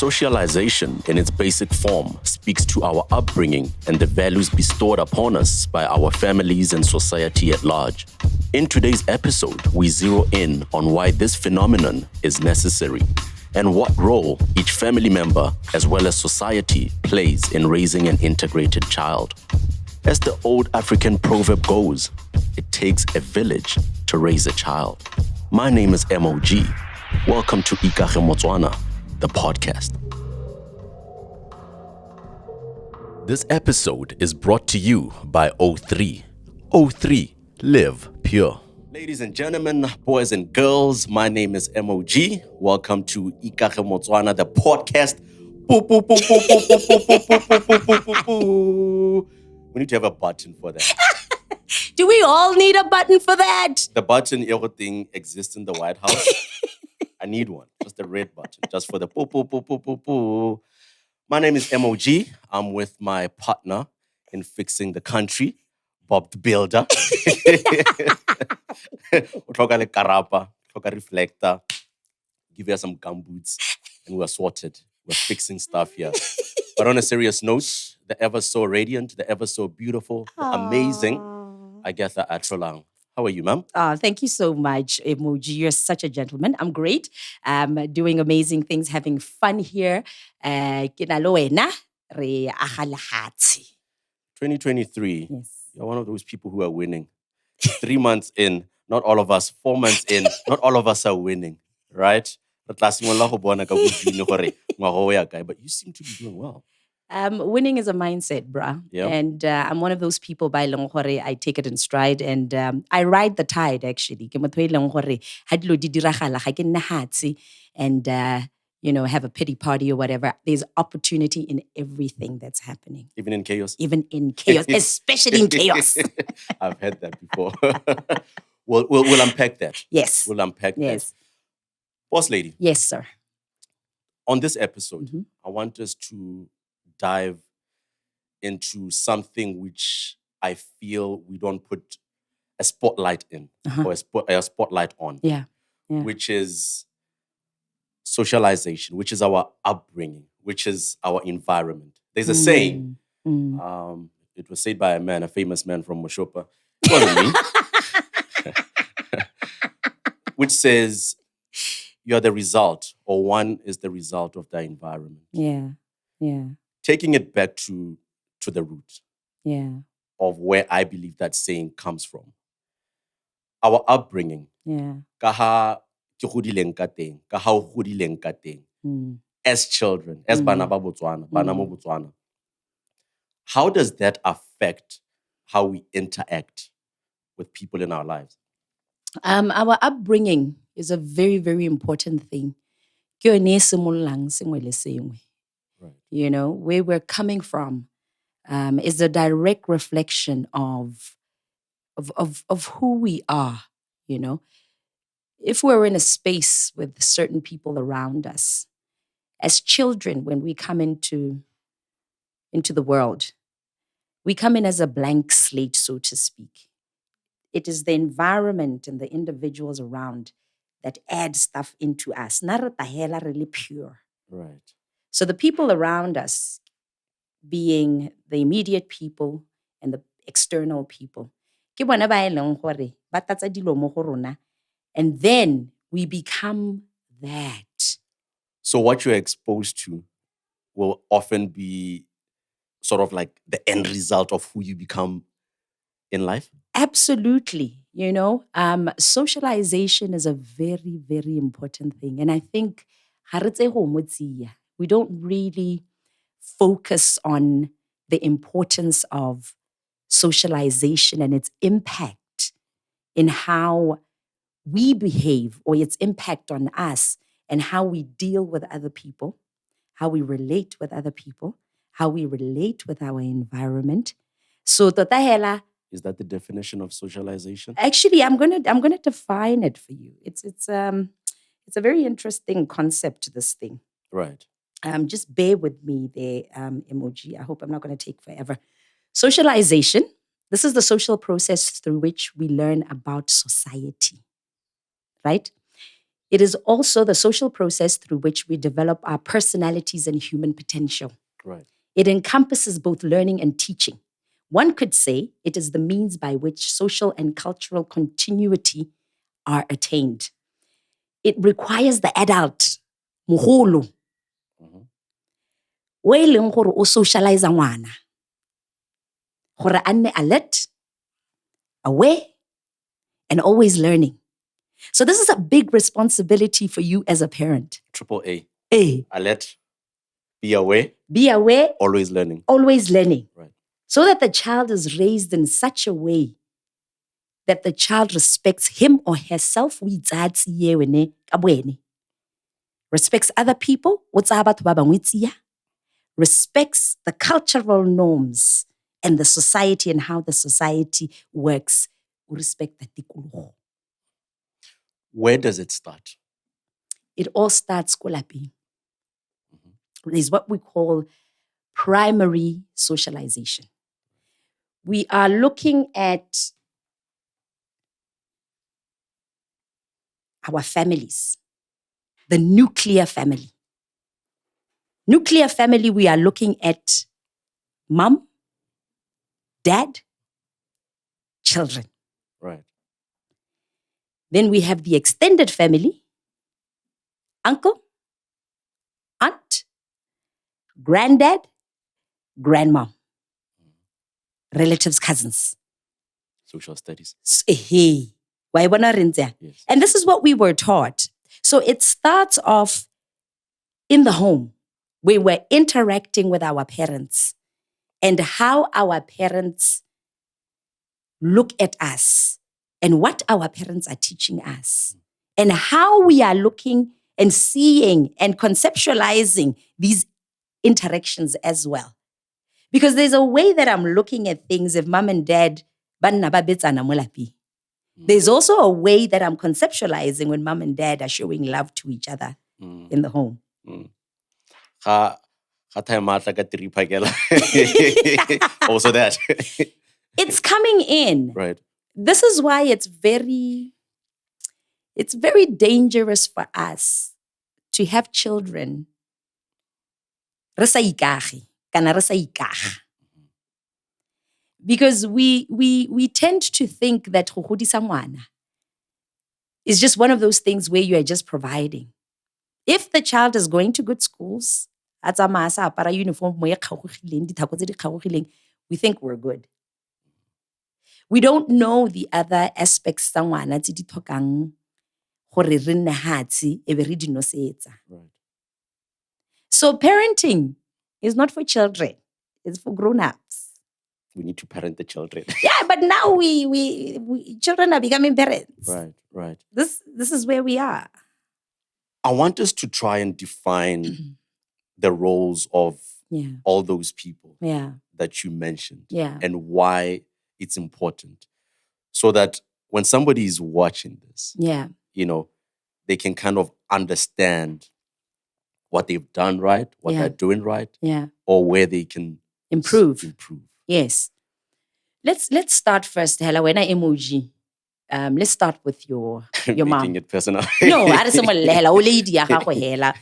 Socialization, in its basic form, speaks to our upbringing and the values bestowed upon us by our families and society at large. In today's episode, we zero in on why this phenomenon is necessary and what role each family member, as well as society, plays in raising an integrated child. As the old African proverb goes, it takes a village to raise a child. My name is M.O.G. Welcome to Ikage Motswana The Podcast. This episode is brought to you by O3. O3, live pure. Ladies and gentlemen, boys and girls, my name is M.O.G. Welcome to Ikage Motswana The Podcast. We need to have a button for that. Do we all need a button for that? The button, everything exists in the White House. I need one, just a red button, just for the poo, poo, poo, poo, poo, poo. My name is M.O.G. I'm with my partner in fixing the country, Bob the Builder. Uthoka le karapa, uthoka reflector, give you some gumboots, and we're sorted. We're fixing stuff here. But on a serious note, the ever so radiant, the ever so beautiful, the amazing Agatha Atlholang. How are you, ma'am? Thank you so much, M.O.G. You're such a gentleman. I'm great. Doing amazing things, having fun here. Ke na le wena, re aga lehatshe. 2023, Yes. You're one of those people who are winning. 3 months in, not all of us. 4 months in, not all of us are winning, right? But you seem to be doing well. Winning is a mindset, brah. Yeah. And I'm one of those people by Longhore, I take it in stride and I ride the tide, actually. Ke motho e leng gore ha dilo di diragala ga ke nne hatsi and have a pity party or whatever. There's opportunity in everything that's happening. Even in chaos? Even in chaos, especially in chaos. I've heard that before. We'll unpack that. Yes. We'll unpack Yes. that. Boss lady, Yes, sir. on this episode, Mhm. I want us to dive into something which I feel we don't put a spotlight in or a spotlight on, Yeah. which is socialization, which is our upbringing, which is our environment. There's a saying, it was said by a famous man from Moshopa, it wasn't me, which says, you're the result, or one is the result of the environment. Yeah. Taking it back to the root Yeah. of where I believe that saying comes from. Our upbringing, Yeah. ka ha ke godileng ka teng, ka ha o godileng ka teng, as children, as bana ba Botswana, bana mo Botswana, how does that affect how we interact with people in our lives? Our upbringing is a very, very important thing. Ke yone e simololang sengwe le sengwe. Right. Where we're coming from is a direct reflection of who we are. If we're in a space with certain people around us, as children, when we come into the world, we come in as a blank slate, so to speak. It is the environment and the individuals around that add stuff into us. Na re tahela really pure. Right. So the people around us, being the immediate people and the external people, ke bona ba e leng gore ba tatsa dilo mo go rona, and then we become that. So what you're exposed to will often be sort of like the end result of who you become in life? Absolutely. Socialization is a very, very important thing. And I think we don't really focus on the importance of socialization and its impact in how we behave or its impact on us and how we deal with other people, how we relate with other people, how we relate with our environment. So tota Is that the definition of socialization? actually, I'm gonna define it for you. It's a very interesting concept, this thing. Right. Just bear with me there, M.O.G. I hope I'm not gonna take forever. Socialization. This is the social process through which we learn about society, right? It is also the social process through which we develop our personalities and human potential. Right. It encompasses both learning and teaching. One could say it is the means by which social and cultural continuity are attained. It requires the adult, mogolo, o e leng gore o socialize ngwana, gore a nne alert, aware, and always learning. So this is a big responsibility for you as a parent. Triple A. A. Alert. Be aware. Be aware. Always learning. Always learning. Right. So that the child is raised in such a way that the child respects him or herself, respects other people, respects the cultural norms and the society and how the society works. Respect the tikologo. Where does it start? It all starts kolapi. There's what we call primary socialization. We are looking at our families, the nuclear family. Nuclear family, we are looking at mom, dad, children. Right. Then we have the extended family, uncle, aunt, granddad, grandma, relatives, cousins. Social studies. Yes. And this is what we were taught. So it starts off in the home. We were interacting with our parents and how our parents look at us and what our parents are teaching us and how we are looking and seeing and conceptualizing these interactions as well. Because there's a way that I'm looking at things if mom and dad, there's also a way that I'm conceptualizing when mom and dad are showing love to each other in the home. Also that. It's coming in. Right. This is why it's very dangerous for us to have children. Because we tend to think that go godisa ngwana is just one of those things where you are just providing. If the child is going to good schools, we think we're good. We don't know the other aspects tsa ngwana tse di tlhokang gore re nne hatsi e be re di nosetsa. So parenting is not for children, it's for grown-ups. We need to parent the children. Yeah, but now we children are becoming parents. Right. This is where we are. I want us to try and define the roles of all those people that you mentioned and why it's important so that when somebody is watching this, they can kind of understand what they've done right, what they're doing right, or where they can improve. Yes. Let's start first, Hela, when I M.O.G. Let's start with your mom. Making it personal. No, I don't Hela, o lady ya gago Hela.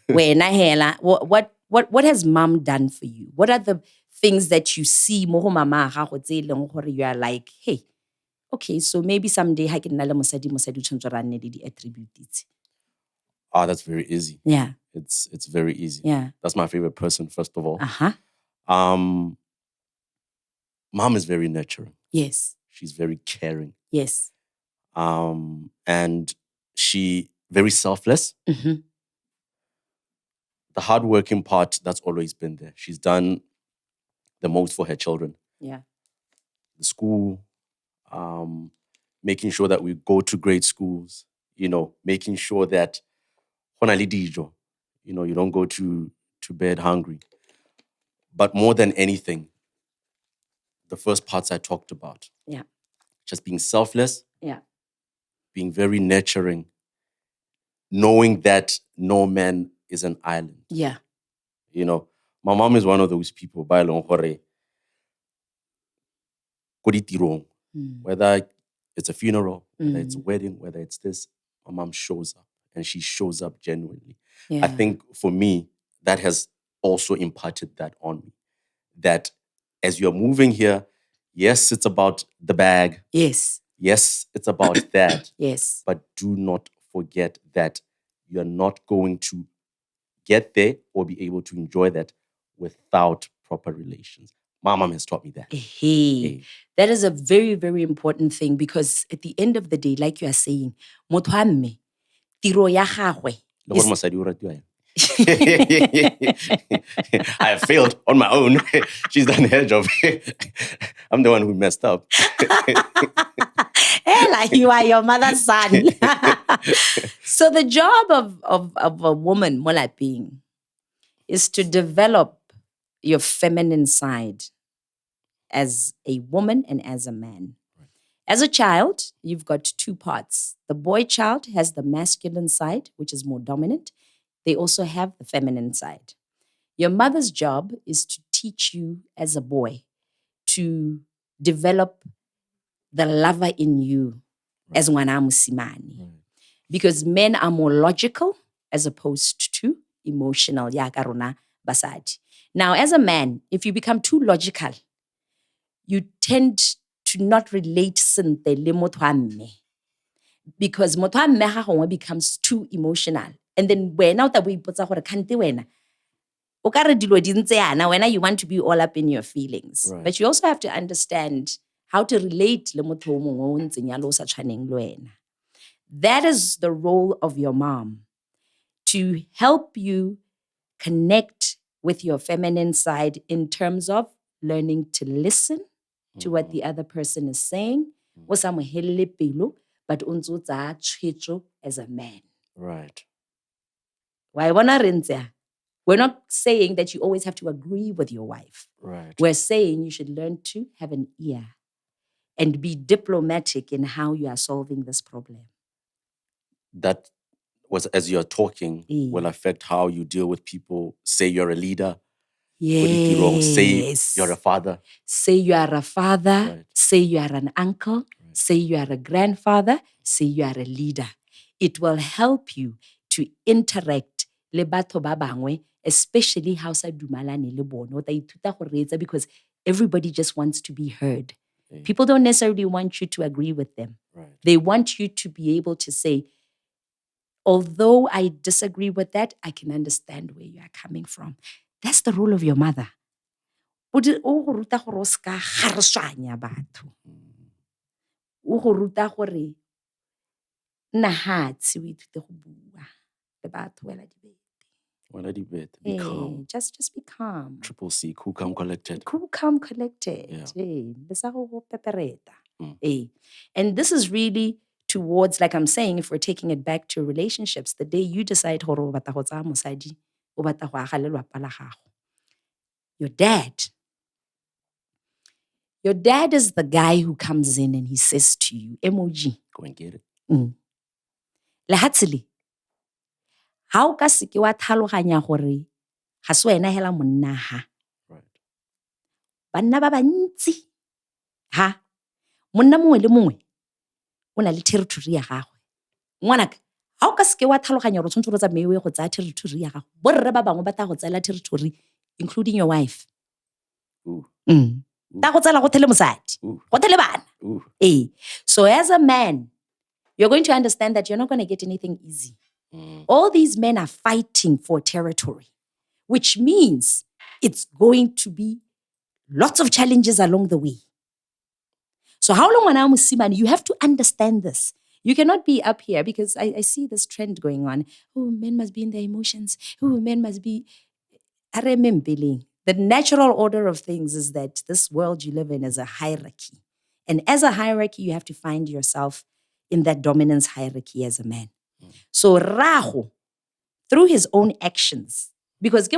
Wena Hela, what has mom done for you? What are the things that you see mo go mama gago tse leng gore you are like, hey, okay, so maybe someday ha ke nna le mosadi tshwantswe ra nne le di attributes. That's very easy. Yeah. It's very easy. Yeah. That's my favorite person, first of all. Mom is very nurturing. Yes. She's very caring. Yes. And she very selfless. Mm-hmm. The hardworking part, that's always been there. She's done the most for her children. Yeah. The school, making sure that we go to great schools, making sure that you don't go to bed hungry. But more than anything, the first parts I talked about. Yeah. Just being selfless. Yeah. Being very nurturing. Knowing that no man is an island. Yeah. My mom is one of those people, ba eleng gore ko ditirong, whether it's a funeral, whether it's a wedding, whether it's this, my mom shows up and she shows up genuinely. Yeah. I think for me, that has also imparted that on me. That as you're moving here, yes, it's about the bag. Yes. Yes, it's about that. Yes. But do not forget that you're not going to get there or be able to enjoy that without proper relations. My mom has taught me that. Hey. That is a very, very important thing, because at the end of the day, like you are saying, motho wa mme, tiro ya gagwe Le gore mosadi o ratiwa eng? I have failed on my own. She's done her job. I'm the one who messed up. Ella, you are your mother's son. So the job of a woman, mo lapeng, is to develop your feminine side as a woman and as a man. As a child, you've got two parts. The boy child has the masculine side, which is more dominant. They also have the feminine side. Your mother's job is to teach you as a boy to develop the lover in you as ngwana mosimane. Because men are more logical as opposed to emotional. Ya ka rona basadi. Now, as a man, if you become too logical, you tend to not relate sentle le motho wa mme. Because motho wa mme ga gongwe becomes too emotional. And then wena o ta bo ipotsa gore kante wena o ka re dilo di ntse yana, wena you want to be all up in your feelings. Right. But you also have to understand how to relate le motho o mongwe o ntseng yalo o sa tshwaneng le wena. That is the role of your mom, to help you connect with your feminine side in terms of learning to listen to what the other person is saying, o sa mo helele pelo, but o ntse o tsaya tshwetso as a man. Right. Wa e bona re ntse a? We're not saying that you always have to agree with your wife. Right. We're saying you should learn to have an ear and be diplomatic in how you are solving this problem. That was, as you're talking, will affect how you deal with people. Say you're a leader. Yes. Say you're a father. Say you are a father. Right. Say you are an uncle. Right. Say you are a grandfather. Say you are a leader. It will help you to interact le batho ba bangwe, especially how sa dumalane le bona. O ta ithuta go reetsa, because everybody just wants to be heard. People don't necessarily want you to agree with them. Right. They want you to be able to say, although I disagree with that, I can understand where you are coming from. That's the role of your mother. O go ruta gore o ska gareswanya batho. O go ruta gore nna hatsi o ithute go bua le batho wela dibete. Wela dibete. Be calm. Just be calm. Triple C, cool, calm, collected. Cool, calm, collected. Yeah. Le sa go pepereta. And this is really towards, like I'm saying, if we're taking it back to relationships, the day you decide gore o batla go tsaya mosadi, o batla go aga lelapa la gago. Your dad is the guy who comes in and he says to you, M.O.G. Go and get it. Lehatsele, ha o ka seke wa tlhaloganya gore ga se wena hela monna ha. Right. Banna ba bantsi ha. Monna mongwe le mongwe o na le territory ya gagwe. Ngwanaka, ha o ka seke wa tlhaloganya gore o tshwanetse go tsamaye go tsaya territory ya gago, borre ba bangwe ba tla go tsela territory, including your wife. Ta go tsela go thele mosadi, go thele bana. So as a man, you're going to understand that you're not going to get anything easy. All these men are fighting for territory, which means it's going to be lots of challenges along the way. So how long wana mosimane, you have to understand this. You cannot be up here, because I see this trend going on. Oh, men must be in their emotions. Oh, men must be... The natural order of things is that this world you live in is a hierarchy. And as a hierarchy, you have to find yourself in that dominance hierarchy as a man. So Raho, through his own actions, because he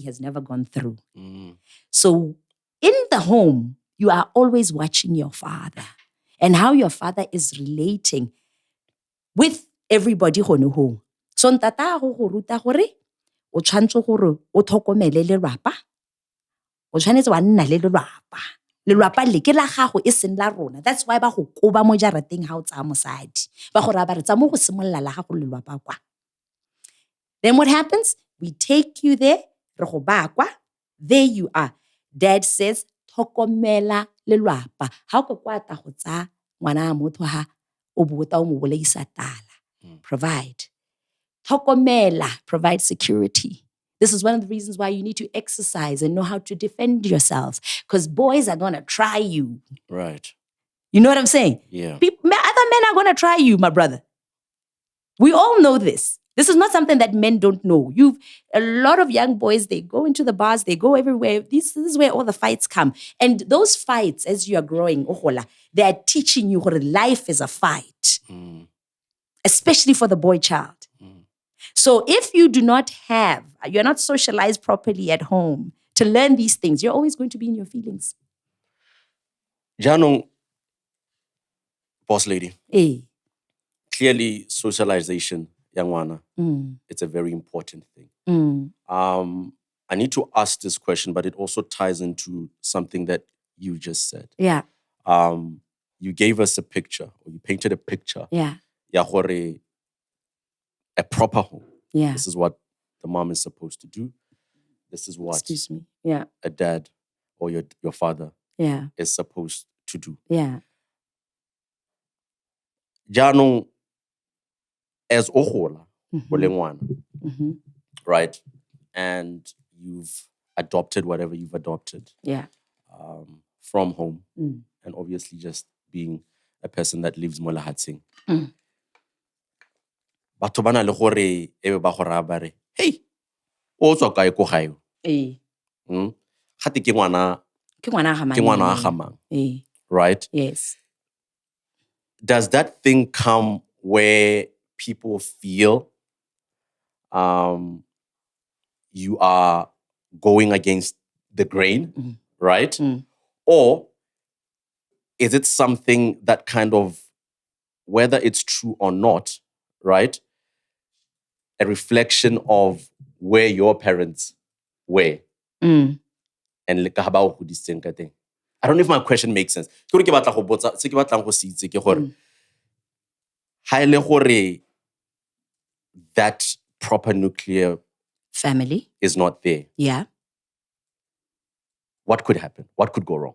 has never gone through. So in the home, you are always watching your father and how your father is relating with everybody home. So ntata go ruta gore o tshwantse gore o tlhokomele lelapa, o tshwanetse wa nna le lelapa, Lelwapa le ke la gago e seng la rona. That's why ba go koba mo jarateng ha o tsaya mosadi. Ba go raya ba re tsa mo go simolola la gago lelwapa kwa. Then what happens? We take you there. Re go ba kwa. There you are. Dad says, tlhokomela lelwapa. Ha o ka kwa ta go tsaya ngwana wa motho ha o bota o mo bolaisa tala. Provide. Tlhokomela, provide security. This is one of the reasons why you need to exercise and know how to defend yourself. Because boys are going to try you. Right. You know what I'm saying? Yeah. Other men are going to try you, my brother. We all know this. This is not something that men don't know. A lot of young boys, they go into the bars, they go everywhere. This is where all the fights come. And those fights, as you are growing, they are teaching you what life is a fight. Especially for the boy child. So if you do not you're not socialized properly at home to learn these things, you're always going to be in your feelings. Janong, boss lady. Eh. Clearly, socialization, young it's a very important thing. I need to ask this question, but it also ties into something that you just said. Yeah. You gave us a picture, or you painted a picture. Yeah. A proper home. Yeah. This is what the mom is supposed to do. This is what Excuse me. Yeah. a dad or your father is supposed to do. Yeah. Janong, as ohola, right? And you've adopted whatever you've adopted. Yeah. From home. And obviously just being a person that lives mo lehatsheng. Batho bana le gore ebe ba go raya ba re, hey, o tswa kae ko gae? Gate ke ngwana wa gamang. Right? Yes. Does that thing come where people feel you are going against the grain, right? Or is it something that kind of, whether it's true or not, right? A reflection of where your parents were. And I don't know if my question makes sense. That proper nuclear family is not there. Yeah. What could happen? What could go wrong?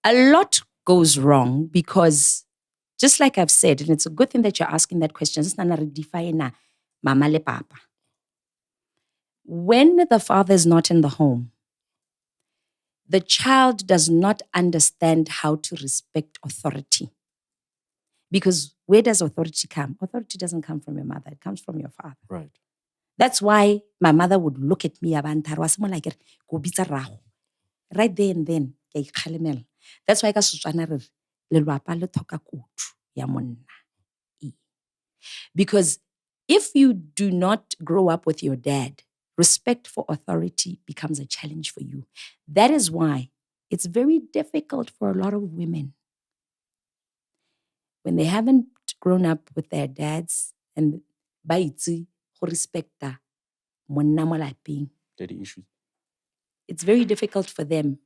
A lot goes wrong because, just like I've said, and it's a good thing that you're asking that question, mama le papa. When the father is not in the home, the child does not understand how to respect authority. Because where does authority come? Authority doesn't come from your mother. It comes from your father. Right. That's why my mother would look at me right there and then. That's why because if you do not grow up with your dad, respect for authority becomes a challenge for you. That is why it's very difficult for a lot of women when they haven't grown up with their dads and ba itse go respecta monna mo lapeng. Daddy issues. It's very difficult for them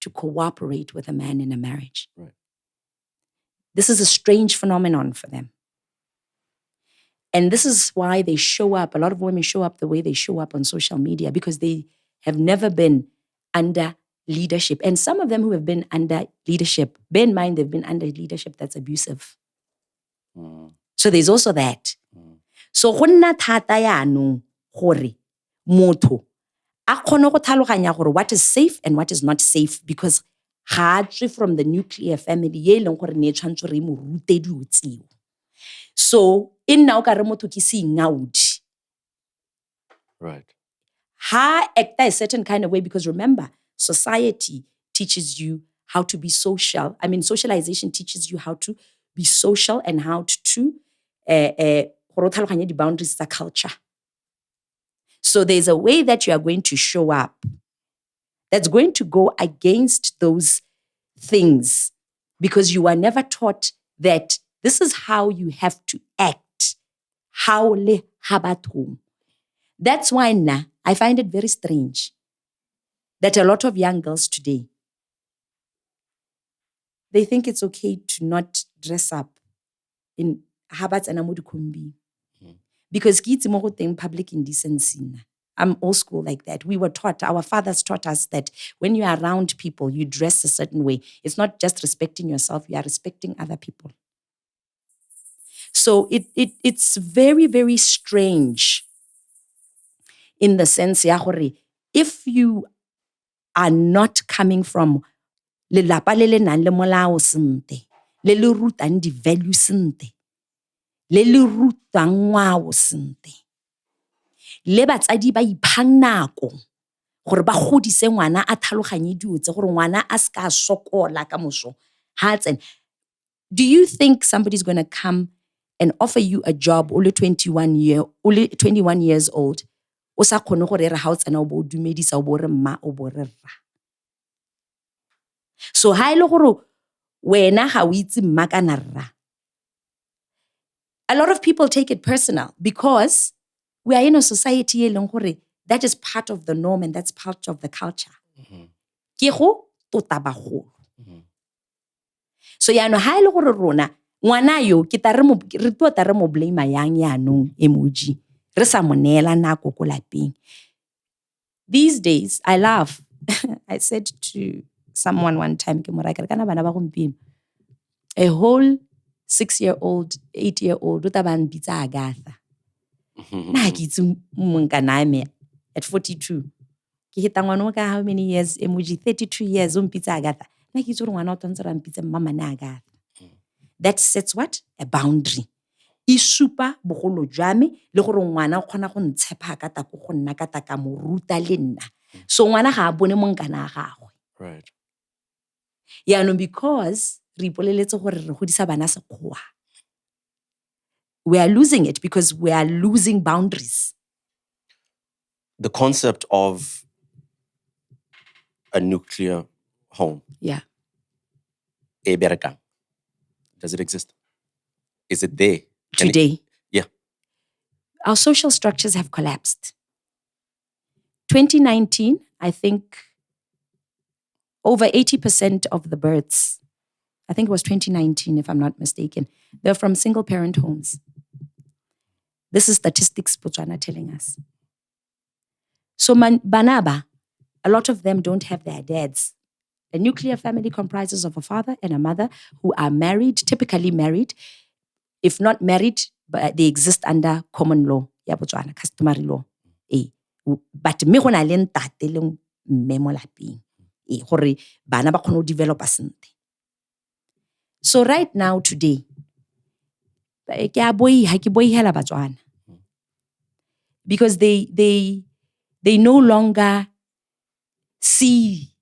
to cooperate with a man in a marriage. Right. This is a strange phenomenon for them. And this is why they show up. A lot of women show up the way they show up on social media because they have never been under leadership. And some of them who have been under leadership, bear in mind they've been under leadership that's abusive. So there's also that. So go nna thata yaanong gore motho a kgone go tlhaloganya gore what is safe and what is not safe because ga tswe from the nuclear family ye leng gore ne tshwantse re mo rute dilo tseo. So in nna o ka re motho ke seingaudi. Right. Ha act a certain kind of way because remember, society teaches you how to be social. I mean, socialization teaches you how to be social and how to the boundaries of culture. So there's a way that you are going to show up that's going to go against those things because you are never taught that this is how you have to act. How le habatum. That's why I find it very strange that a lot of young girls today, they think it's okay to not dress up in habits and amodikumbi. Because kids mo public indecency. I'm old school like that. We were taught, our fathers taught us that when you are around people, you dress a certain way. It's not just respecting yourself, you are respecting other people. So it's very, very strange in the sense, if you are not coming from lelapa le le nang le molao sente, le le rutang di value sente, le le rutang ngwao sente, le batsadi ba iphang nako gore ba godise ngwana a tlhaloganye dilo tse gore ngwana a ska sokola ka moso ha tsena. Do you think somebody's going to come and offer you a job only 21 years old? O sa khone gore re ha o tsena o bo dumedisa o bo re mma o bo re rra. So ha ile gore wena ga o itse mma kana rra. A lot of people take it personal because we are in a society e leng gore that is part of the norm and that's part of the culture. Ke go tota bagolo. So ya no ha ile gore rona ngwana yo ke ta re tota re mo blame yang yanong M.O.G. Re sa monela nako ko lapeng. These days I laugh. I said to someone one time ke mo ra kana bana ba gompieno, a whole 6-year-old, 8-year-old o ta ba mpitsa Agatha. Na ke itse monkana me at 42. Ke hita ngwana ka how many years? M.O.G 32 years o mpitsa Agatha. Na ke itse re ngwana o tantse ra mpitsa mama na Agatha. That sets what? A boundary. Isupa bogolo jame le gore ngwana o khona go ntshepa ka ta go nna ka ta ka mo ruta le nna. So ngwana ga a bone monkana gagwe. Right. Yeah, no, because re ipoleletse gore re godisa bana sekgowa. We are losing it because we are losing boundaries. The concept of a nuclear home. Yeah. Does it exist? Is it there? Today? Yeah. Our social structures have collapsed. 2019, I think over 80% of the births, I think it was 2019 if I'm not mistaken, they're from single parent homes. This is statistics Botswana telling us. So banaba, a lot of them don't have their dads. A nuclear family comprises of a father and a mother who are married, typically married. If not married, but they exist under common law, ya Botswana, customary law. But me go na le ntate le mme mo lapeng. Gore bana ba kgone develop sente. So right now today, ke a boihela Botswana. Because they no longer see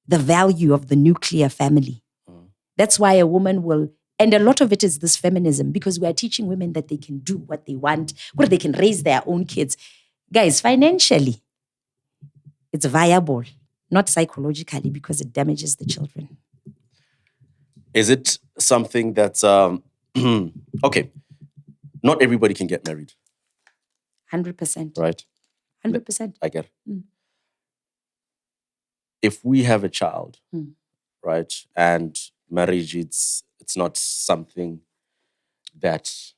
the value of the nuclear family. That's why a woman will, and a lot of it is this feminism, because we are teaching women that they can do what they want, where they can raise their own kids. Guys, financially, it's viable, not psychologically, because it damages the children. Is it something that's, okay, not everybody can get married. 100%. Right? 100%. I get it. If we have a child, right, and marriage, it's not something that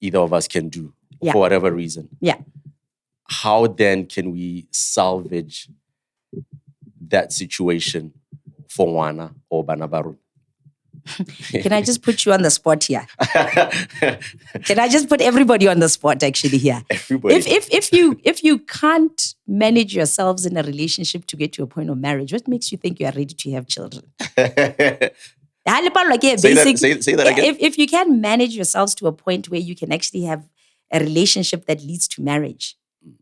either of us can do for whatever reason. Yeah. How then can we salvage that situation for Wana or Banabaru? Can I just put you on the spot here? Can I just put everybody on the spot actually here? Everybody. If you can't manage yourselves in a relationship to get to a point of marriage, what makes you think you are ready to have children? Say that again. If you can't manage yourselves to a point where you can actually have a relationship that leads to marriage,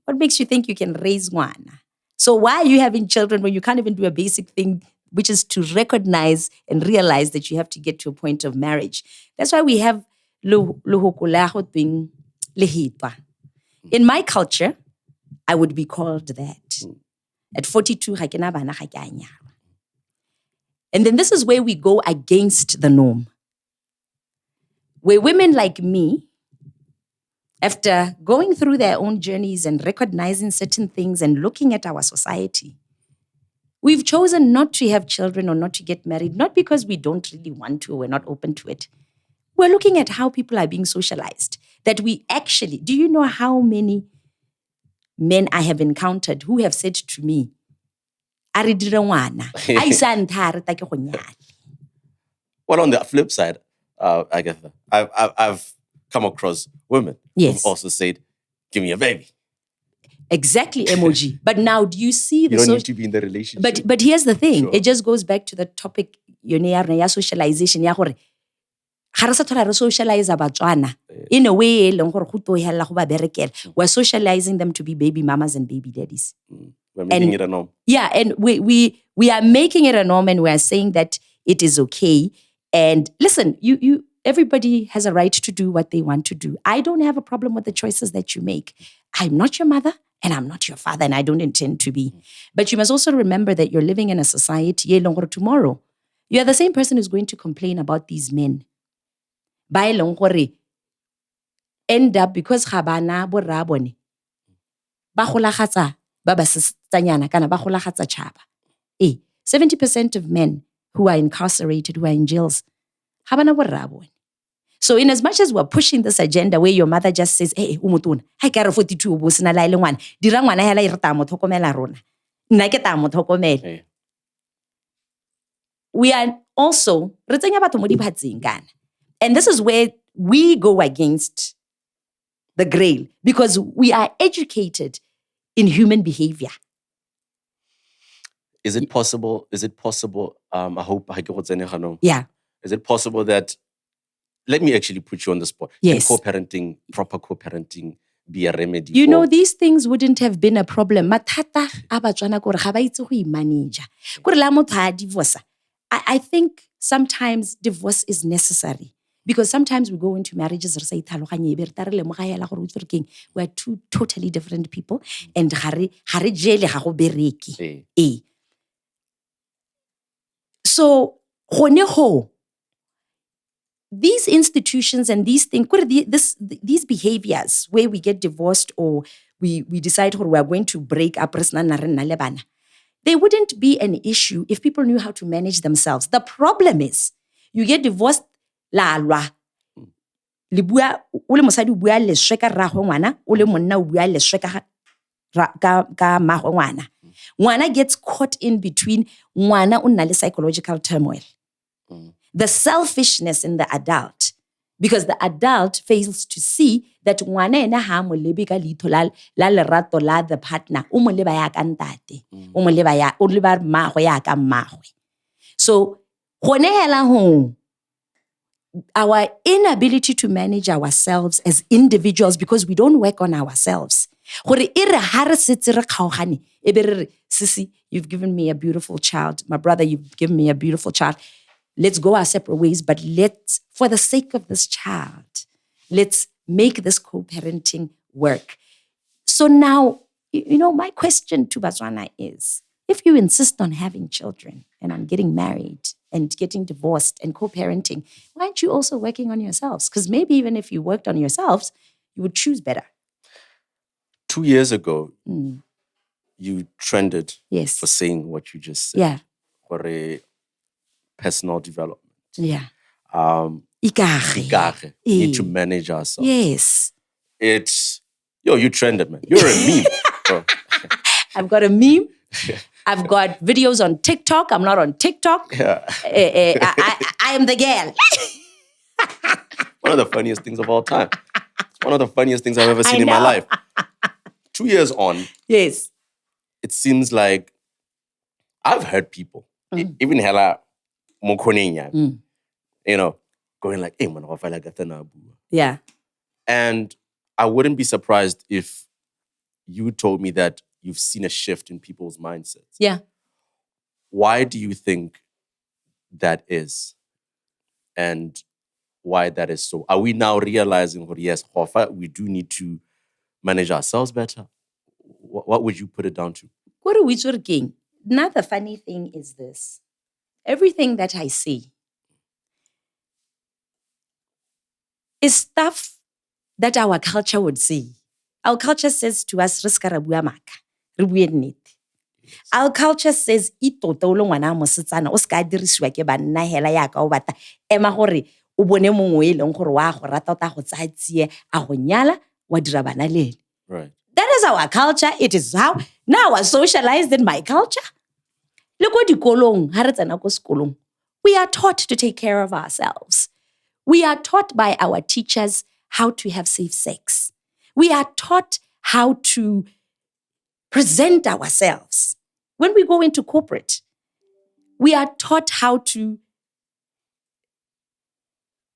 what makes you think you can raise one? So why are you having children when you can't even do a basic thing, which is to recognize and realize that you have to get to a point of marriage? That's why we have in my culture, I would be called that. At 42, and then this is where we go against the norm. Where women like me, after going through their own journeys and recognizing certain things and looking at our society, We've chosen not to have children or not to get married, not because we don't really want to or we're not open to it. We're looking at how people are being socialized. That we actually, do you know how many men I have encountered who have said to me, "Are dire ngwana, a isa ntha a reta ke go nyala." Well, on the flip side, Agatha, I've come across women Yes. who've also said, "Give me a baby." Exactly, M.O.G. But now, do you see the You don't need to be in the relationship. But here's the thing. Sure. It just goes back to the topic, ya socialization, ya gore ga re sa thola re socialize Botswana in a way e leng gore go tohelela go ba berekela. We're socializing them to be baby mamas and baby daddies. We're making it a norm. Yeah, and we are making it a norm, and we are saying that it is okay. And listen, you everybody has a right to do what they want to do. I don't have a problem with the choices that you make. I'm not your mother and I'm not your father, and I don't intend to be. But you must also remember that you're living in a society e leng gore tomorrow you are the same person who's going to complain about these men. Ba e leng gore end up because ga bana borra bone ba golagatsa ba ba setsanyana kana ba golagatsa tšhaba. 70% of men who are incarcerated, who are in jails, ga bana borra bone. So in as much as we're pushing this agenda where your mother just says, "Hey, o motona, ha ke re 42 bo sena la ile ngwana, dira ngwana hela e re ta mo tlhokomela rona. Nna ke ta mo tlhokomela." We are also re tsenya batho mo diphatseng kana. And this is where we go against the grail, because we are educated in human behavior. Is it possible? I hope I get Yeah. Is it possible that, let me actually put you on the spot. Yes. Can co-parenting, proper co-parenting, be a remedy? You know, these things wouldn't have been a problem. Mathata a Botswana kore ga ba itse go i-manage. Kore la motho a divorce. I think sometimes divorce is necessary. Because sometimes we go into marriages, we are two totally different people, and so these institutions and these things, these behaviors where we get divorced or we decide we are going to break up, they wouldn't be an issue if people knew how to manage themselves. The problem is, you get divorced, le bua o le mosadi o bua leswe ka rraagwe ngwana, o le monna o bua leswe ka mmaagwe ngwana. Ngwana gets caught in between, ngwana o nna le psychological turmoil. The selfishness in the adult, because the adult fails to see that ngwana ena ha mo lebe ka leitho la lerato la the partner, o mo leba ya ka ntate, o mo leba mmaagwe ya ka mmaagwe. So gone hela ho our inability to manage ourselves as individuals, because we don't work on ourselves. Sissy, you've given me a beautiful child. My brother, you've given me a beautiful child. Let's go our separate ways, but let's, for the sake of this child, let's make this co-parenting work. So now, my question to Botswana is, if you insist on having children and on getting married and getting divorced and co-parenting, why aren't you also working on yourselves? Because maybe even if you worked on yourselves, you would choose better. 2 years ago, you trended Yes. for saying what you just said. Yeah. For a personal development. Yeah. Ikage. We need to manage ourselves. Yes. It's, you trended, man. You're a meme. Bro. I've got a meme. I've got videos on TikTok. I'm not on TikTok. Yeah. I am the girl. One of the funniest things of all time. It's one of the funniest things I've ever seen in my life. 2 years on. Yes. It seems like I've heard people, even hella mokonenya, going like, "Hey, man, yeah." And I wouldn't be surprised if you told me that you've seen a shift in people's mindsets. Yeah. Why do you think that is? And why that is so? Are we now realizing that, yes, we do need to manage ourselves better? What would you put it down to? What are we talking? Another funny thing is this. Everything that I see is stuff that our culture would see. Our culture says to us, Our culture says, ito tolo ngwana mosetsana, o ska dirisiwa ke banna hela ya ka o bata. Ema gore, o bone mongwe eleng gore wa go rata o ta go tsaya tsie, a go nyala, wa dira bana lele. Right. That is our culture. It is how now I was socialized in my culture. Look what dikolong, ha re tsena ko sekolong. We are taught to take care of ourselves. We are taught by our teachers how to have safe sex. We are taught how to present ourselves. When we go into corporate, we are taught how to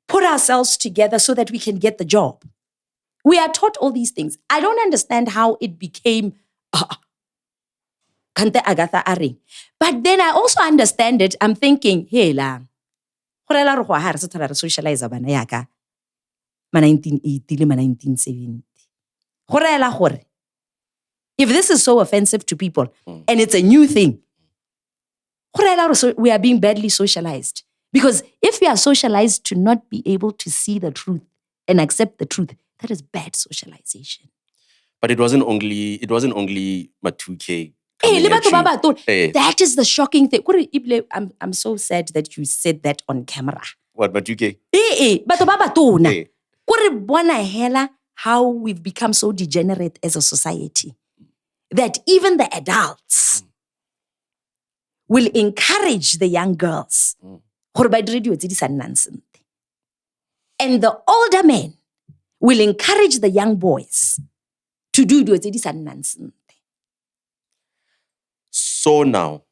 put ourselves together so that we can get the job. We are taught all these things. I don't understand how it became Kante Agatha Aring. But then I also understand it. I'm thinking, hey lang, gorela re go ha re se thola re socialize bana yaka ma 1980 le ma 1970. Gorela gore if this is so offensive to people and it's a new thing, we are being badly socialized. Because if we are socialized to not be able to see the truth and accept the truth, that is bad socialization. But it wasn't only Matuke. That is the shocking thing. I'm so sad that you said that on camera. What, Matuke? How we've become so degenerate as a society that even the adults will encourage the young girls. And the older men will encourage the young boys to do nonsense. So now.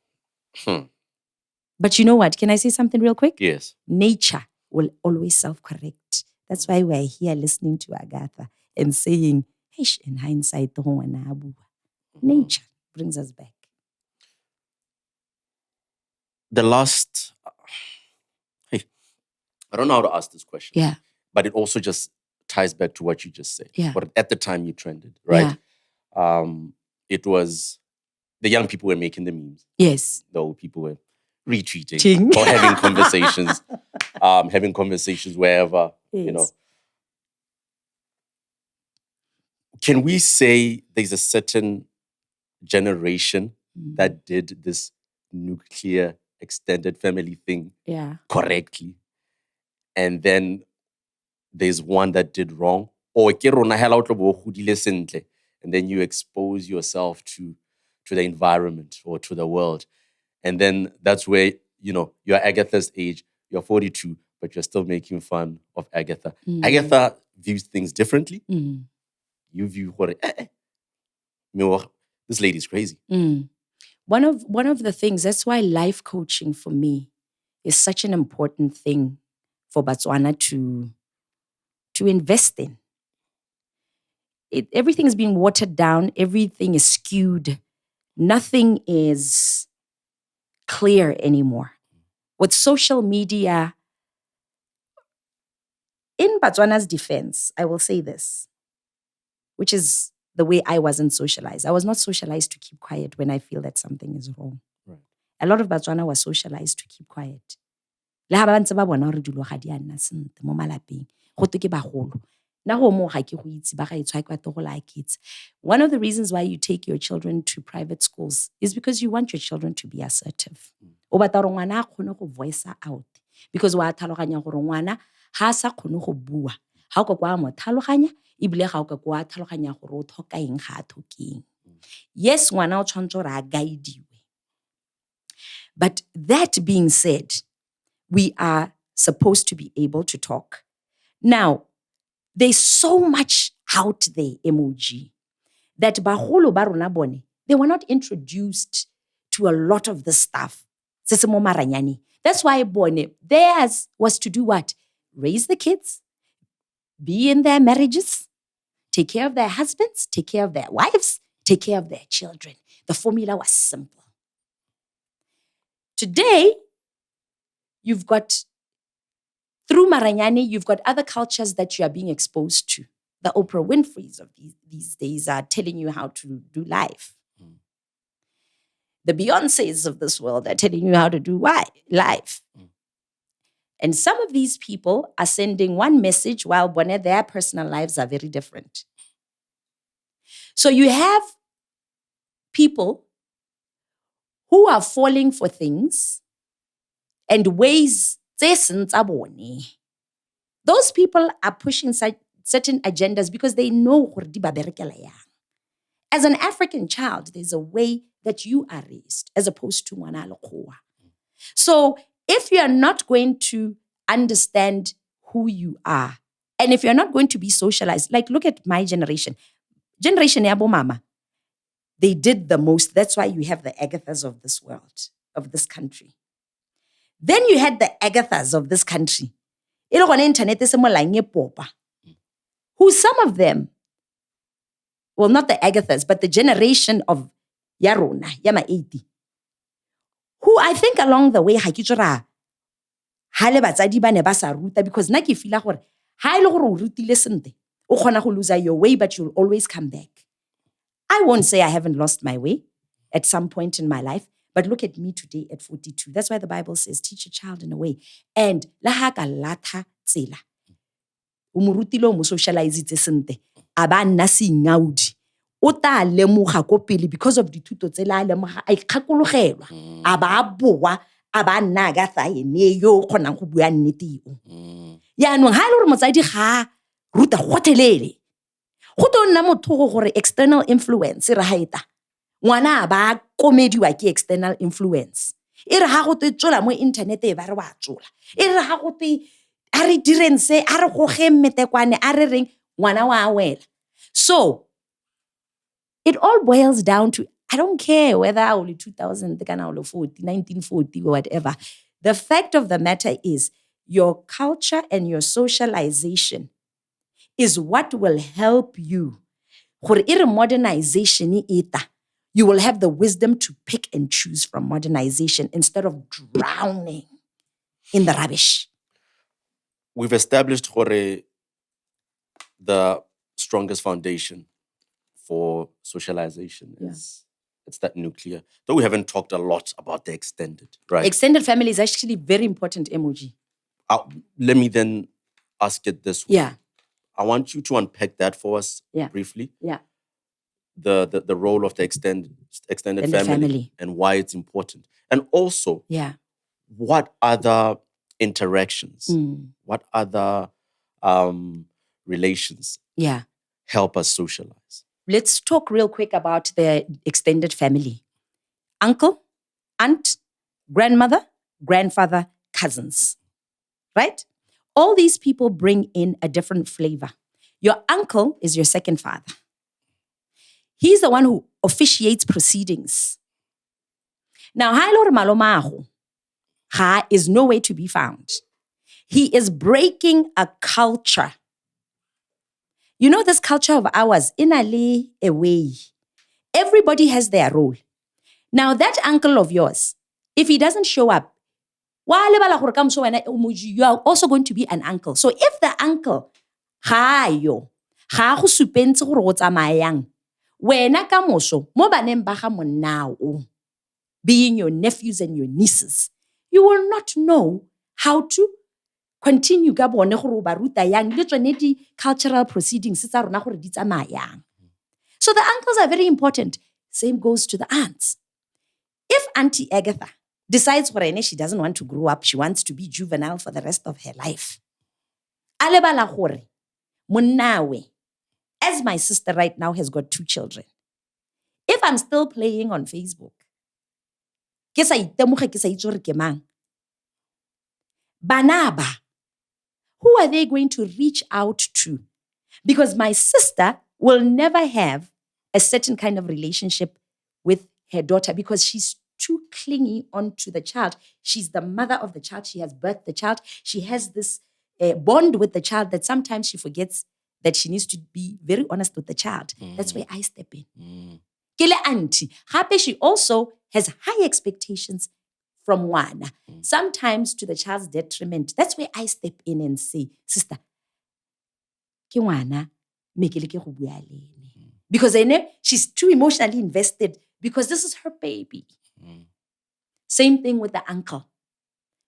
But you know what? Can I say something real quick? Yes. Nature will always self-correct. That's why we're here listening to Agatha and saying, hey, in hindsight, nature brings us back. The last, I don't know how to ask this question. Yeah. But it also just ties back to what you just said. Yeah. But at the time you trended, right? Yeah. It was the young people were making the memes. Yes. The old people were retweeting or having conversations wherever, yes. you know. Can we say there's a certain generation that did this nuclear extended family thing correctly? And then there's one that did wrong? Or and then you expose yourself to the environment or to the world. And then that's where, you know, you're Agatha's age, you're 42, but you're still making fun of Agatha. Agatha views things differently. You view this lady's crazy. One of the things, that's why life coaching for me is such an important thing for Botswana to invest in. Everything is being watered down. Everything is skewed. Nothing is clear anymore. With social media, in Botswana's defense, I will say this, which is the way I wasn't socialized. I was not socialized to keep quiet when I feel that something is wrong. Right. A lot of Botswana was socialized to keep quiet. One of the reasons why you take your children to private schools is because you want your children to be assertive. Voice out. Because wa tlhaloganya gore ngwana ha sa khone go bua. Ha o ka kwa mo tlhaloganya, ibile ga o ka kwa tlhaloganya gore o tlhoka eng ga a tlhokeng. Yes, ngwana o tshwantse re a guidiwe. But that being said, we are supposed to be able to talk. Now, there's so much out there, M.O.G, that baholo ba rona bone, they were not introduced to a lot of this stuff. That's why bone, theirs was to do what? Raise the kids, be in their marriages, take care of their husbands, take care of their wives, take care of their children. The formula was simple. Today, you've got, through Maranyani, you've got other cultures that you are being exposed to. The Oprah Winfreys of these days are telling you how to do life. The Beyoncés of this world are telling you how to do life. And some of these people are sending one message while their personal lives are very different. So you have people who are falling for things and ways tse seng tsa bone. Those people are pushing certain agendas because they know gore di ba berekela yang. As an African child, there's a way that you are raised as opposed to ngwana lekgowa. So if you are not going to understand who you are, and if you're not going to be socialized, like look at my generation ya bo mama, they did the most. That's why you have the Agathas of this world, of this country. Then you had the Agathas of this country. Who some of them, well, not the Agathas, but the generation of Yarona, Yama 80, who I think along the way, because na ke feel gore ha ile gore o rutile sente o kgona go lose your way, but you'll always come back. I won't say I haven't lost my way at some point in my life, but look at me today at 42. That's why the Bible says, teach a child in a way. And la ha ka latha tsela o mo rutile o mo socialize sente aba nna singaudi o ta lemoga ko pele because of dithuto tse la lemoga a ikgakologelwa aba boa aba nna Agatha ene yo kgonang go bua nnete o ya no ha ile re motsadi ga ruta gotelele go to nna motho go gore external influence re haeta ngwana ba komediwa ke external influence e re ha go te tsola mo internet e ba re wa tsola e re ha go te a re dirense a re go gemmetekwane a re reng ngwana wa wela. So it all boils down to, I don't care whether I only 2000, 1940 or whatever. The fact of the matter is your culture and your socialization is what will help you. Modernization you will have the wisdom to pick and choose from modernization instead of drowning in the rubbish. We've established the strongest foundation for socialization is it's that nuclear. Though we haven't talked a lot about the extended, right? Extended family is actually very important, M.O.G. Let me then ask it this way. Yeah. I want you to unpack that for us briefly. Yeah. The role of the extended family and why it's important. And also, what other interactions, what other relations help us socialize? Let's talk real quick about the extended family. Uncle, aunt, grandmother, grandfather, cousins, right? All these people bring in a different flavor. Your uncle is your second father. He's the one who officiates proceedings. Now, Hailor Malomaho is nowhere to be found. He is breaking a culture. You know this culture of ours, in a way, everybody has their role. Now, that uncle of yours, if he doesn't show up, you are also going to be an uncle. So if the uncle, being your nephews and your nieces, you will not know how to continue cultural proceedings. So the uncles are very important. Same goes to the aunts. If Auntie Agatha decides she doesn't want to grow up, she wants to be juvenile for the rest of her life. As my sister right now has got 2 children, if I'm still playing on Facebook, Banaba, who are they going to reach out to? Because my sister will never have a certain kind of relationship with her daughter because she's too clingy onto the child. She's the mother of the child. She has birthed the child. She has this bond with the child that sometimes she forgets that she needs to be very honest with the child. That's where I step in. Kele auntie, she also has high expectations from one, sometimes to the child's detriment. That's where I step in and say, sister, because I know she's too emotionally invested because this is her baby. Same thing with the uncle.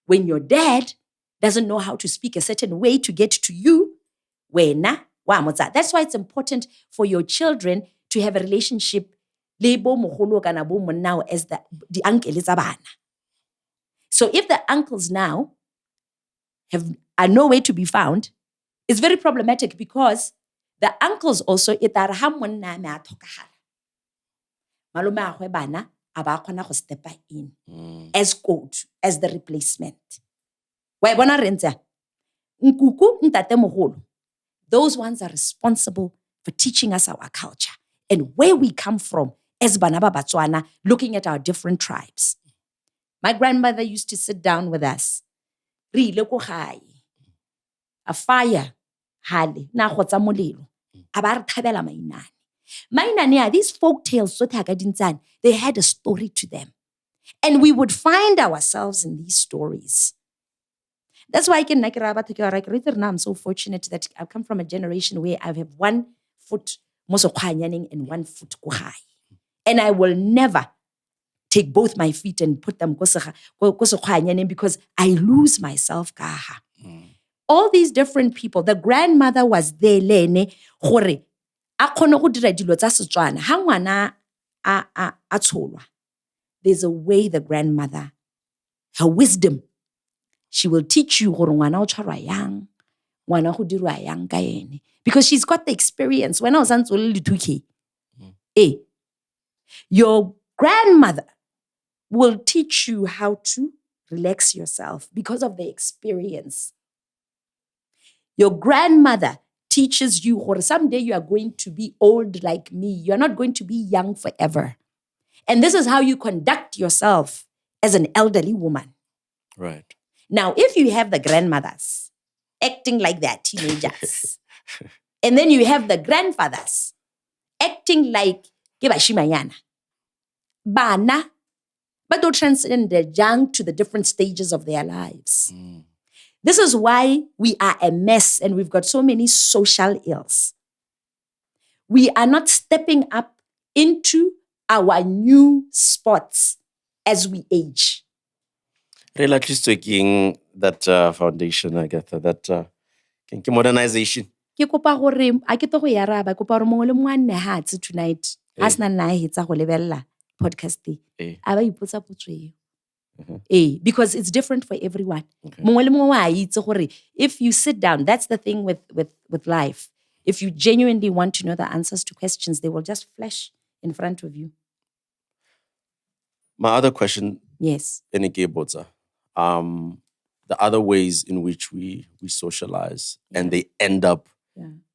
When your dad doesn't know how to speak a certain way to get to you, that's why it's important for your children to have a relationship le bo mogolo kana bo monna as the uncle tsa bana. So if the uncles now are nowhere to be found, it's very problematic because the uncles also itare ha monna me a thokagala. Malome a gwe bana a ba khona go step in as coach, as the replacement. Wa bona re ntse nkuku ntate mogolo. Those ones are responsible for teaching us our culture and where we come from as bana ba Botswana, looking at our different tribes. My grandmother used to sit down with us. Re ile ko gae. A fire hale na go tsa molelo. A ba re thabela mainane. Mainane, these folk tales they had a story to them. And we would find ourselves in these stories. That's why I'm so fortunate that I've come from a generation where I have one foot and one foot kuhai. And I will never take both my feet and put them because I lose myself. All these different people, the grandmother was there, lene, gore, a kgone go dira dilo tsa Setswana. Ha ngwana a tsholwa, there's a way the grandmother, her wisdom, she will teach you gore ngwana o tshwarwa yang, ngwana go dirwa yang ka ene. Because she's got the experience. When I was on your grandmother will teach you how to relax yourself because of the experience. Your grandmother teaches you, or someday you are going to be old like me. You're not going to be young forever. And this is how you conduct yourself as an elderly woman. Right. Now, if you have the grandmothers acting like they're teenagers, and then you have the grandfathers acting like Kebashimayana, Bana, but don't transcend the young to the different stages of their lives. This is why we are a mess and we've got so many social ills. We are not stepping up into our new spots as we age. Relatively speaking, that foundation, Agatha, that modernization. Ke kopa gore a ke to go ya raba kopa gore mongwe le mongwe a nne ha tse tonight ha sna nna a hetsa go lebella podcast a ba ipotsa potso because it's different for everyone. Mongwe le mongwe wa itse gore if you sit down, that's the thing with life. If you genuinely want to know the answers to questions, they will just flash in front of you. My other question, yes, the other ways in which we socialize and they end up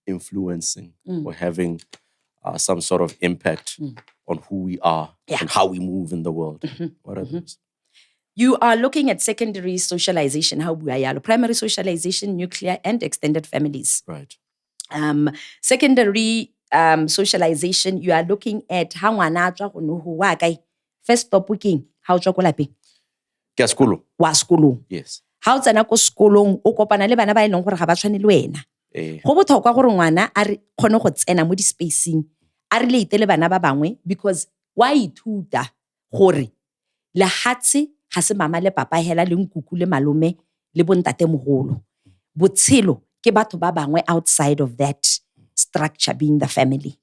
influencing or having some sort of impact on who we are and how we move in the world. What are those? You are looking at secondary socialization, primary socialization, nuclear and extended families. Right. Secondary socialization, you are looking at how ngwana first stop working, how tswa ko lapeng. Ke sekolo. Wa sekolo. Yes. How tsena ko sekolong o kopana le bana ba ileng gore ga ba tshwane le wena. Go botlhokwa gore ngwana a re khone go tsena mo di spacing a re leite le bana ba bangwe because wa ithuta gore lehatse ga se mama le papa hela le nkuku le malome le bontate mogolo. Botshelo ke batho ba bangwe outside of that structure being the family.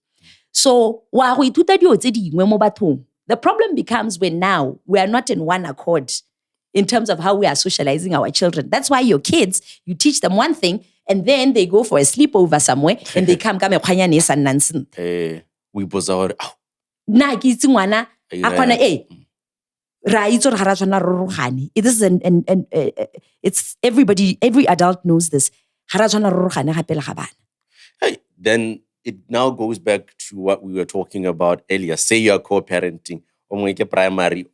So wa go ithuta dio tse dingwe mo bathong. The problem becomes when now we are not in one accord in terms of how we are socializing our children. That's why your kids, you teach them one thing and then they go for a sleepover somewhere and they come ekhwanyane sa nonsense. We boza hore na ke itse ngwana a khona ra itse re ga ra tshwana rorogane. It is it's everybody, every adult knows this. Ga ra tshwana rorogane gape le ga bana. Hey, then it now goes back to what we were talking about earlier. Say you are co-parenting. O mongwe ke primary.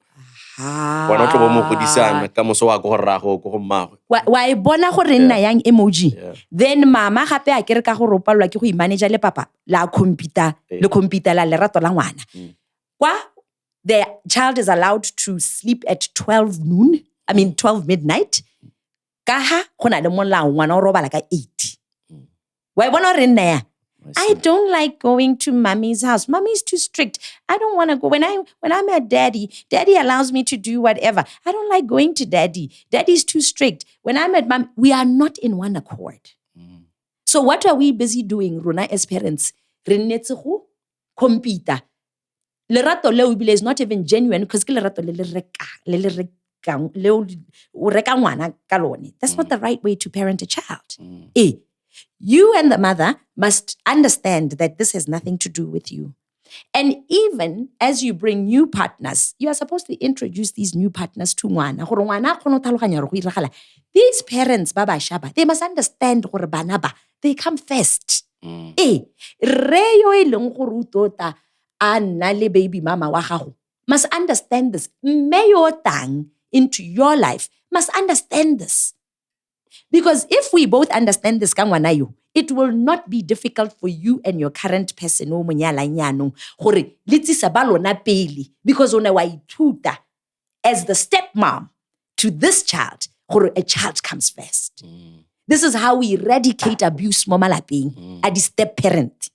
Wa no tlo mo godisana ka moso wa go rrago go mmagwe. Wa e bona gore nna yang M.O.G. Then mama gape a kere ka go ropalwa ke go imanage le papa la computer le computer la lerato la ngwana. Kwa the child is allowed to sleep at 12 midnight. Ka ha gona le molao ngwana o robala ka 8. Wa e bona re nna ya I don't like going to mommy's house. Mommy's too strict. I don't want to go. When I'm at daddy allows me to do whatever. I don't like going to daddy. Daddy's too strict. When I'm at mom, we are not in one accord. So what are we busy doing, Rona, as parents? Re nnetse go compete lerato leo ebile is not even genuine because ke lerato le reka ngwana ka lone. That's not the right way to parent a child. You and the mother must understand that this has nothing to do with you. And even as you bring new partners, you are supposed to introduce these new partners to ngwana. Gore ngwana a kgone go tlhaloganya gore go iragala. These parents ba bašwa, they must understand gore bana ba, they come first. Re yo e leng gore o tota a nna le baby mama wa gago must understand this. Mme yo tang into your life must understand this. Because if we both understand this, it will not be difficult for you and your current person because as the stepmom to this child, a child comes first. This is how we eradicate abuse mo malapeng at the step parent.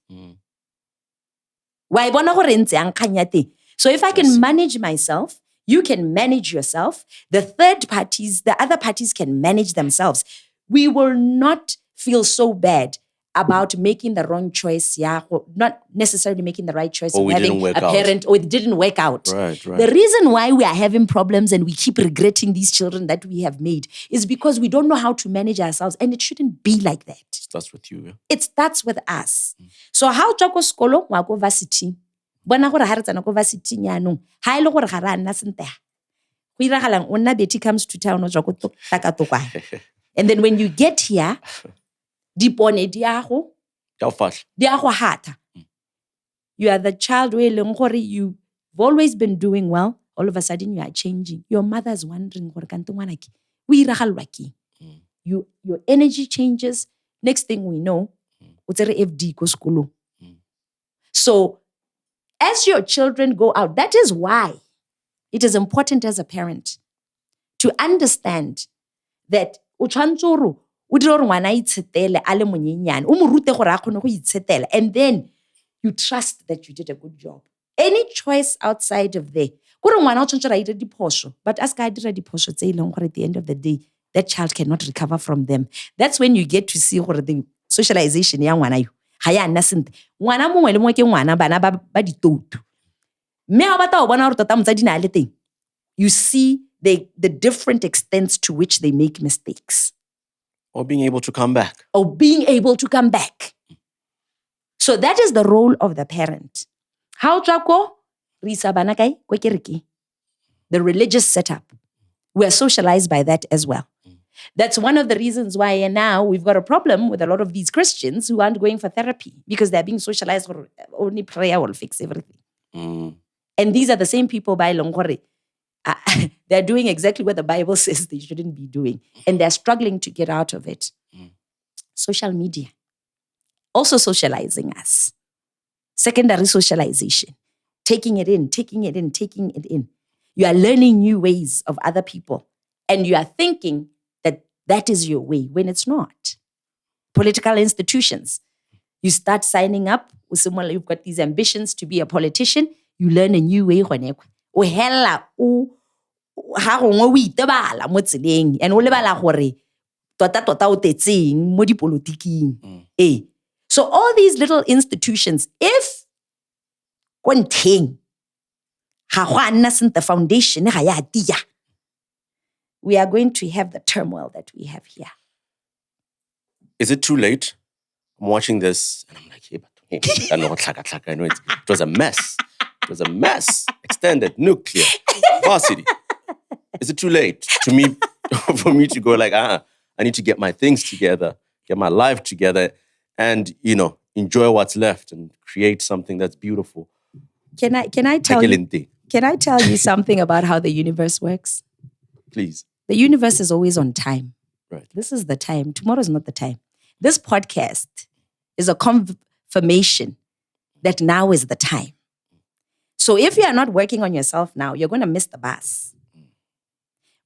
So if I can manage myself, you can manage yourself. The other parties can manage themselves. We will not feel so bad about making the wrong choice, not necessarily making the right choice of having a parent, or it didn't work out. Right. The reason why we are having problems and we keep regretting these children that we have made is because we don't know how to manage ourselves, and it shouldn't be like that. It starts with you. Yeah? It starts with us. So how tswa skolo wa go varsity? Bona gore ha re tsana go varsity nyanong, ha ile gore ga ra nna sente. Go iragalang onna Betty comes to town o tswa go takatokwa. And then when you get here, dipone diago hata. You are the child where you've always been doing well. All of a sudden you are changing. Your mother is wondering, your energy changes. Next thing we know, so as your children go out, that is why it is important as a parent to understand that and then you trust that you did a good job. Any choice outside of there, but as at the end of the day, that child cannot recover from them. That's when you get to see the socialization. You see the different extents to which they make mistakes. Or being able to come back. So that is the role of the parent. How the religious setup. We are socialized by that as well. That's one of the reasons why now we've got a problem with a lot of these Christians who aren't going for therapy because they're being socialized for only prayer will fix everything. And these are the same people by Longore. They're doing exactly what the Bible says they shouldn't be doing. And they're struggling to get out of it. Social media. Also socializing us. Secondary socialization. Taking it in. You are learning new ways of other people. And you are thinking that is your way when it's not. Political institutions. You start signing up. You've got these ambitions to be a politician. You learn a new way. O hella o ha gongwe o itebala mo tseleng and o lebala gore tota o tetseng mo dipolotiking. So all these little institutions, if konteng ha go anna sente foundation ga ya tia, we are going to have the turmoil that we have here. Is it too late? I'm watching this and I'm like, I know it was a mess. It was a mess. Extended, nuclear, varsity. Is it too late for me to go like, I need to get my things together, get my life together, and enjoy what's left and create something that's beautiful? Can I tell you something about how the universe works? Please. The universe is always on time. Right. This is the time. Tomorrow is not the time. This podcast is a confirmation that now is the time. So if you are not working on yourself now, you're going to miss the bus.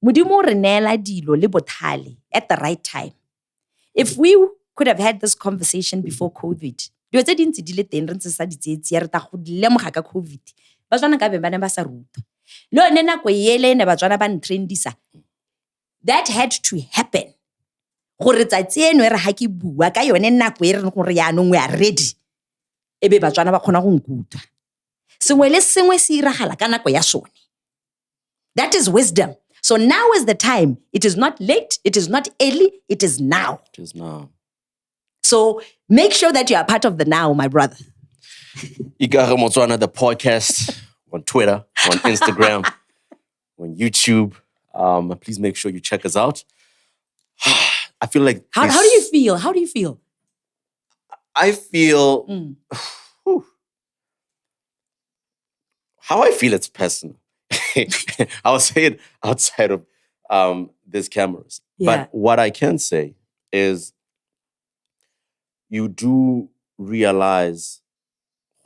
Modimo re neela dilo le bothale at the right time. If we could have had this conversation before COVID, dilo tse dintsi di le teng re ntse sa di tsetsi re ta go lemoga ka COVID. Batswana ka be ba ne ba sa rutwa. Lo ne nako yele ne batswana ba ntrendisa. That had to happen. Gore tsatsi eno re ha ke bua ka yone nako e re gore ya nong we are ready. Ebe batswana ba khona go nkutwa. Sengwe le sengwe se iragala ka nako ya sone. That is wisdom. So now is the time. It is not late. It is not early. It is now. It is now. So make sure that you are part of the now, my brother. Ikage Motswana The Podcast on Twitter, on Instagram, on YouTube. Please make sure you check us out. I feel like... How do you feel? How do you feel? I feel... How I feel, it's personal. I'll say it outside of these cameras. Yeah. But what I can say is you do realize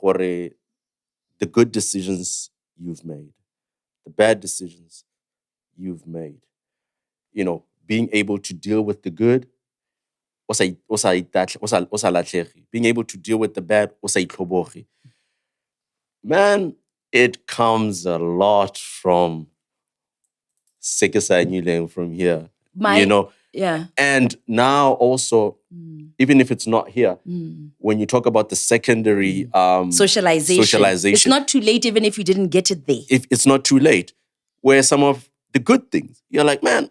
the good decisions you've made, the bad decisions you've made. You know, being able to deal with the good, being able to deal with the bad, man, it comes a lot from Sekesanyuleng from here. You know? Yeah. And now also, even if it's not here, when you talk about the secondary socialization, it's not too late even if you didn't get it there. If it's not too late, where some of the good things, you're like, man,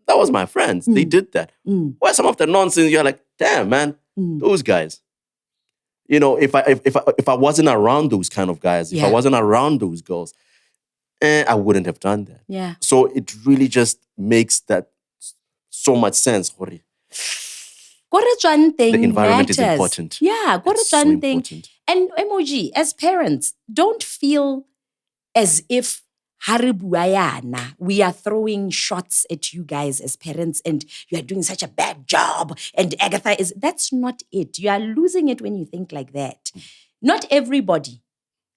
that was my friends. They did that. Where some of the nonsense, you're like, damn, man, those guys. You know, if I wasn't around those kind of guys, if I wasn't around those girls, I wouldn't have done that. Yeah. So it really just makes that so much sense. The environment is important. Yeah, it's so important. And M.O.G, as parents, don't feel as if we are throwing shots at you guys as parents and you are doing such a bad job and Agatha is... That's not it. You are losing it when you think like that. Not everybody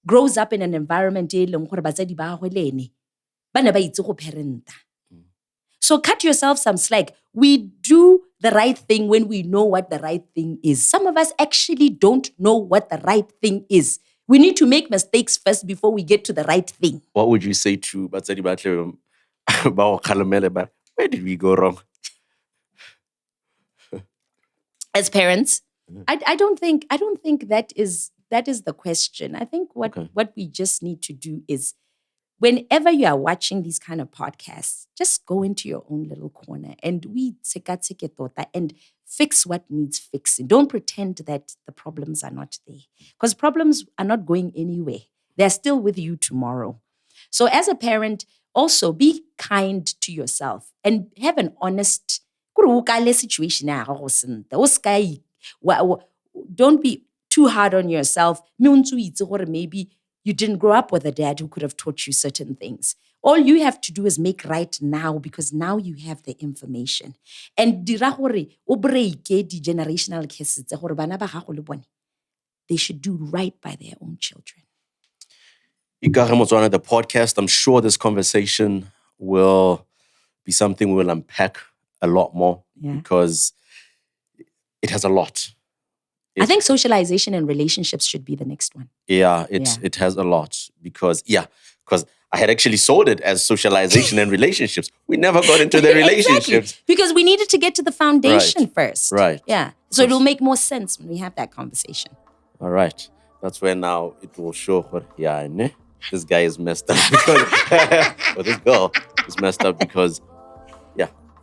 grows up in an environment So cut yourself some slack. We do the right thing when we know what the right thing is. Some of us actually don't know what the right thing is. We need to make mistakes first before we get to the right thing. What would you say to Batsadi Batle about where did we go wrong? As parents, I don't think that is the question. I think what we just need to do is, whenever you are watching these kind of podcasts, just go into your own little corner and and fix what needs fixing. Don't pretend that the problems are not there, because problems are not going anywhere. They're still with you tomorrow. So as a parent, also be kind to yourself and have an honest situation. Don't be too hard on yourself. Maybe you didn't grow up with a dad who could have taught you certain things. All you have to do is make right now, because now you have the information. And generational cases, they should do right by their own children. Ikage Motswana The Podcast. I'm sure this conversation will be something we will unpack a lot more, because it has a lot. I think socialization and relationships should be the next one. Yeah, it has a lot, because I had actually sold it as socialization and relationships. We never got into the relationships. Exactly. Because we needed to get to the foundation first. Right. Yeah. So it'll make more sense when we have that conversation. All right. That's where now it will show, this guy is messed up because, or this girl is messed up because,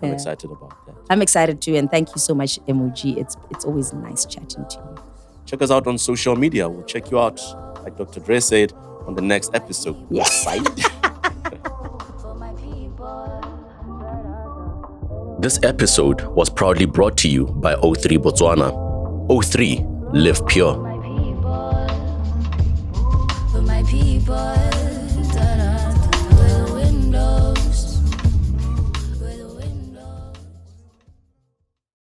I'm excited about that. I'm excited too, and thank you so much, M.O.G. It's always nice chatting to you. Check us out on social media. We'll check you out, like Dr. Dre said, on the next episode. Yes. This episode was proudly brought to you by O3 Botswana. O3, live pure. For my people.